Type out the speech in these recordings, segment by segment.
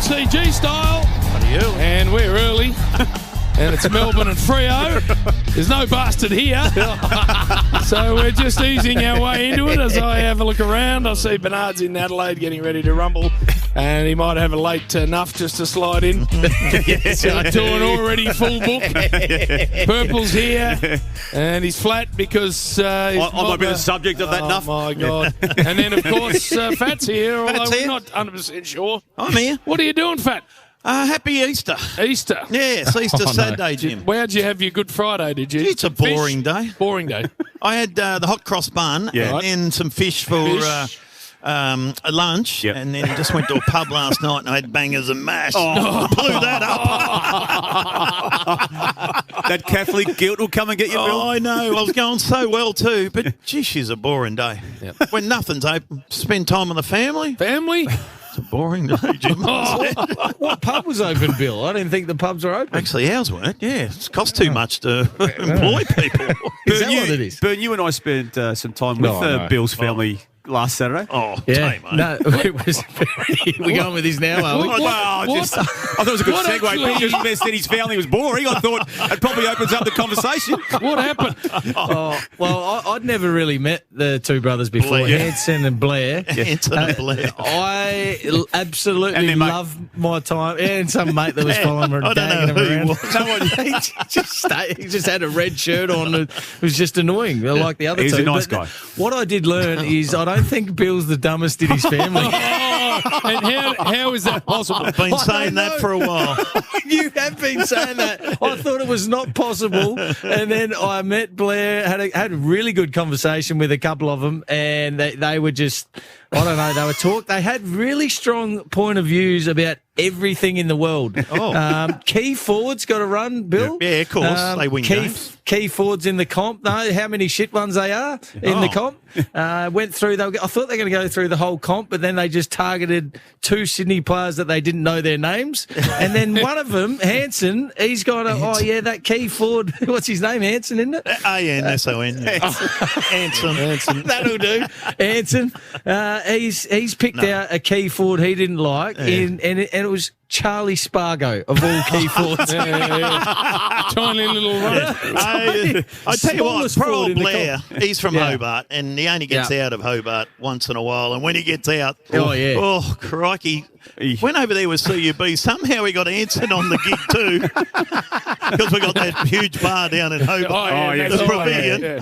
MCG style. Bloody early. And we're early. And it's Melbourne and Freo. There's no bastard here. So we're just easing our way into it as I have a look around. I see Bernard's in Adelaide getting ready to rumble. And he might have a late enough just to slide in. So to an already full book. Purple's here. And he's flat because... I might be the subject of that enough. Oh, my God. And then, of course, Fat's here, although we're not 100% sure. I'm here. What are you doing, Fat? Happy Easter. Easter. Yes, Easter Saturday, Jim. Where'd you have your Good Friday, did you? It's a boring day. Boring day. I had the hot cross bun and then some fish for a lunch, and then just went to a pub last night and I had bangers and mash. Blew that up. That Catholic guilt will come and get you, Bill. I know. I was going so well too, but gee, she's a boring day. Yep. When nothing's open, spend time with the family. Family? It's a boring day, Jim. What pub was open, Bill? I didn't think the pubs were open. Actually, ours weren't. Yeah, it's cost too much to employ people. Is that what it is? Bern, you and I spent some time with Bill's family last Saturday. Damo. No, it was we're going with this now, are we? I thought it was a good segue. Bill just said his family was boring. I thought it probably opens up the conversation. What happened? I'd never really met the two brothers before, Hanson and Blair. Hanson and Blair. I absolutely love my time. And some mate that was following her and dagging him around. He just had a red shirt on. It was just annoying, like the other two. He's a nice guy. What I did learn is I don't think Bill's the dumbest in his family. And how is that possible? I've been saying that for a while. You have been saying that. I thought it was not possible. And then I met Blair, had a really good conversation with a couple of them, and they were just, I don't know, they had really strong point of views about everything in the world. Key Ford's got a run, Bill. Yeah, of course. They win games. Key Ford's in the comp. No, how many shit ones they are in the comp. Went through. I thought they were going to go through the whole comp, but then they just targeted two Sydney players that they didn't know their names. And then one of them, Hanson, he's got that Key Ford. What's his name? Hanson, isn't it? A-N-S-O-N. Hanson. That'll do. Hanson. He's picked out a Key Ford he didn't like, and it was Charlie Spargo of all Key Fords. Tiny little runner. I tell you what, poor old Blair, he's from Hobart, and he only gets out of Hobart once in a while. And when he gets out, oh crikey. Went over there with CUB. Somehow he got Hanson on the gig too, because we got that huge bar down in Hobart, the Pavilion.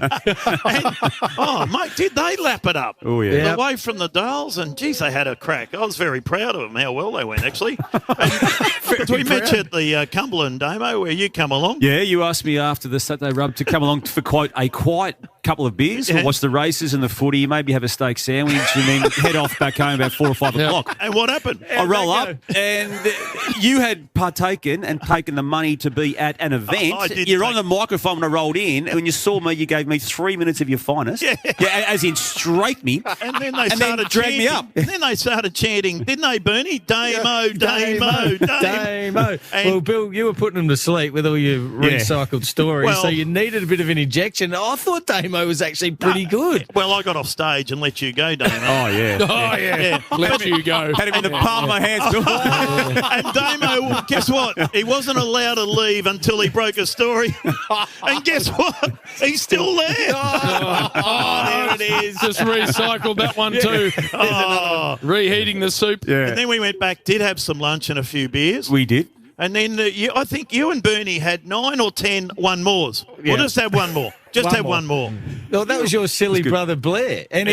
And, mate, did they lap it up? Oh yeah, away from the Dales, and geez, they had a crack. I was very proud of them how well they went actually. We met you at the Cumberland Damo where you come along. Yeah, you asked me after the Saturday rub to come along for a quiet couple of beers. We'll watch the races and the footy, maybe have a steak sandwich, and then head off back home about 4 or 5 o'clock. And what happened? I roll up, and you had partaken and taken the money to be at an event. You're on the microphone when I rolled in, and when you saw me, you gave me 3 minutes of your finest. As in straight me. And then they started dragged me up. And then they started chanting, didn't they, Bernie? Damo, Damo, Damo. Well, Bill, you were putting them to sleep with all your recycled stories, so you needed a bit of an injection. I thought Damo was actually pretty good. Well, I got off stage and let you go, Damo. Let you go. Had him in the palm of my hands. And Damo, guess what? He wasn't allowed to leave until he broke a story. And guess what? He's still there. There it is. Just recycled that one too. Reheating the soup. Yeah. And then we went back, did have some lunch and a few beers. We did. And then I think you and Bernie had 9 or 10 one-mores. We'll just have one more. One more. Well, that was your silly brother Blair, and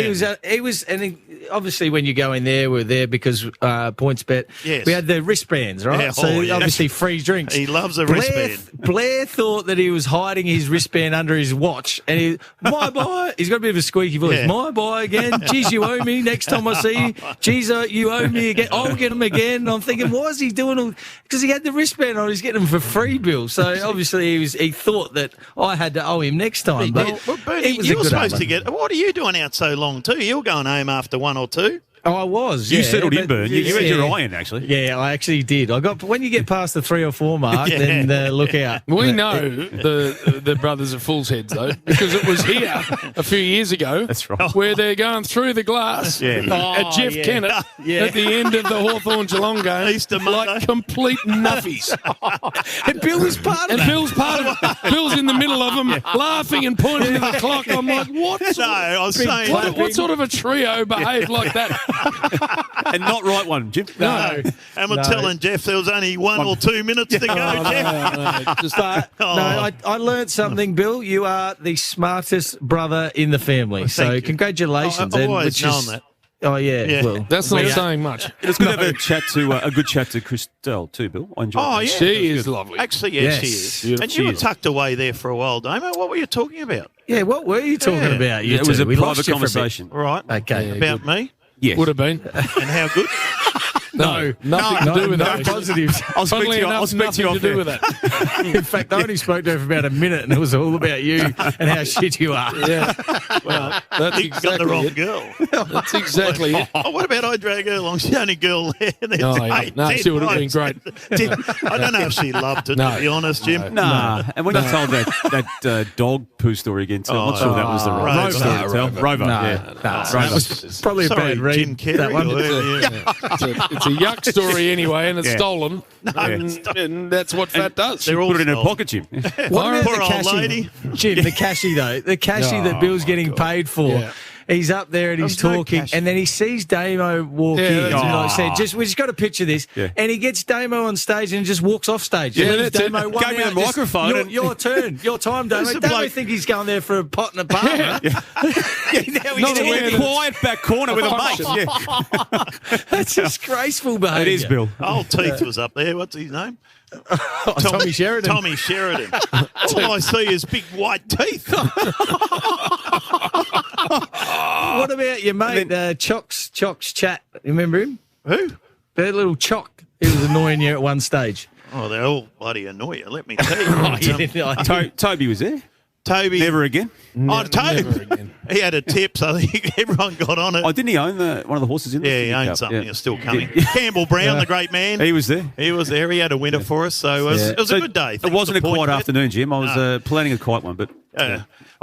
obviously when you go in there, we're there because PointsBet. Yes. We had the wristbands, right? Obviously free drinks. He loves a wristband. Blair thought that he was hiding his wristband under his watch, and he's got a bit of a squeaky voice. Yeah. My boy again. Geez, you owe me next time I see you. Geez, you owe me again. I'll get him again. I'm thinking, why is he doing all? Because he had the wristband on. He's getting them for free, Bill. So obviously he thought that I had to owe him next time. Well, Bernie, you were supposed to get... What are you doing out so long too? You're going home after 1 or 2. Oh, I was. You settled in, Burn. You had your eye in, actually. Yeah, I actually did. When you get past the 3 or 4 mark, then look out. We know the brothers are fool's heads, though, because it was here a few years ago. That's right. Where they're going through the glass at Jeff Kennett at the end of the Hawthorn-Geelong game. Easter Monday. Like complete nuffies. And Bill was part of it. And Bill's part of it. Bill's in the middle of them, laughing and pointing to the clock. I'm like, what sort of a trio behaved like that? And not right one, Jim. No. And we're telling Jeff there was only 1 or 2 minutes to go, Jeff. I learned something, Bill. You are the smartest brother in the family. So congratulations. I've always known that. Oh, yeah. Well, that's not saying much. It's good to have a good chat to Christelle too, Bill. I enjoyed it. Yeah. She is lovely. Actually, yes, she is. Beautiful. And you were tucked away there for a while, Damo. What were you talking about? Yeah, what were you talking about? It was a private conversation. Right. Okay. About me? Yes. Would have been. And how good? No, nothing to do with that. Positives. I'll speak to you off do with that. In fact, I only spoke to her for about a minute, and it was all about you and how shit you are. Yeah. Well, that's You got the wrong girl. That's exactly it. Oh, what about I drag her along? She's the only girl there. No, she would have been great. I don't know if she loved it, to be honest, Jim. Nah. And when you told that dog poo story again, too, I'm not sure that was the right story to tell. Rover. That was probably a bad read. Jim Carrey, that one. It's a yuck story anyway, and it's stolen. And that's what fat does. They put it in her pocket, Jim. What Poor about the old lady. Jim, the cashy, though. The cashy that Bill's getting paid for. Yeah. He's up there and he's talking, and then he sees Damo walk in. We just got to picture this. Yeah. And he gets Damo on stage and just walks off stage. Yeah, Damo gave me the microphone. Your turn. Your time, Damo. Damo think he's going there for a pot and a partner. Now he's in a quiet back corner with a mate. That's disgraceful behaviour. It is, Bill. Old Teeth was up there. What's his name? Tommy Sheridan. Tommy Sheridan. All I see is big white teeth. What about your mate, Chocs Chat? You remember him? Who? That little Choc. He was annoying you at one stage. Oh, they all bloody annoy you, let me tell you. Toby was there. Toby. Never again. Toby. He had a tip, so I think everyone got on it. Oh, didn't he own one of the horses in there? Yeah, he owned something. It's still coming. Campbell Brown, the great man. He was there. He was there. He had a winner for us, so it was a good day. It wasn't a quiet afternoon, Jim. I was planning a quiet one, but...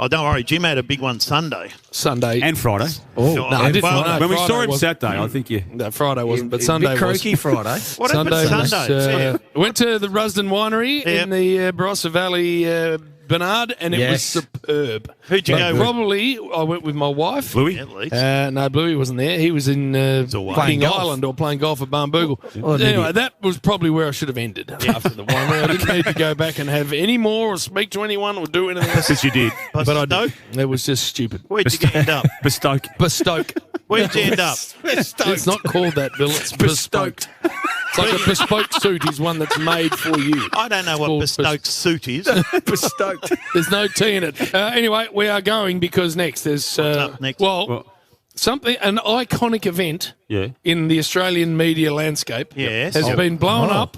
Oh, don't worry. Jim had a big one Sunday. And Friday. Oh, no, I didn't. When we saw him Saturday, I think No, Friday wasn't, but Sunday was. Croaky Friday. What happened Sunday? Went to the Rusden Winery in the Barossa Valley, Bernard, and it was superb. Who'd you go with? Probably, I went with my wife. Bluey? No, Bluey wasn't there. He was in King Island or playing golf at Barnbougle. Anyway, that was probably where I should have ended after the winery. I didn't need to go back and have any more or speak to anyone or do anything else. Yes, you did. But I did. It was just stupid. Where'd you end up? Bestoke. Where'd you end up? It's not called that, Bill. It's bestoked. It's like a bespoke suit is one that's made for you. I don't know what bespoke suit is. Bestoked. There's no T in it. Anyway, we are going because next there's next? Something, an iconic event in the Australian media landscape has been blown up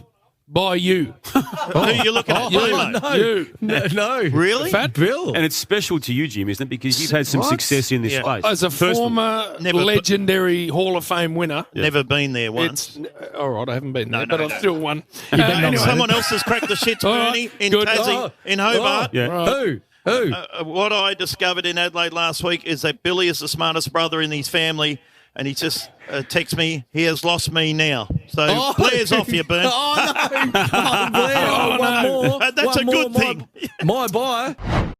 by you. Who are you looking at? You. No. Really? Fat Bill. And it's special to you, Jim, isn't it? Because you've had some success in this space. As a former legendary Hall of Fame winner. Never been there once. All right, I haven't been there, but I've still won. Anyway. Someone else has cracked the shit, Bernie, in Tassie, in Hobart. Who? What I discovered in Adelaide last week is that Billy is the smartest brother in his family, and he just texts me, he has lost me now. So Blair's off you, Bern. Oh, no. Blair. One more. That's a good thing. My buyer.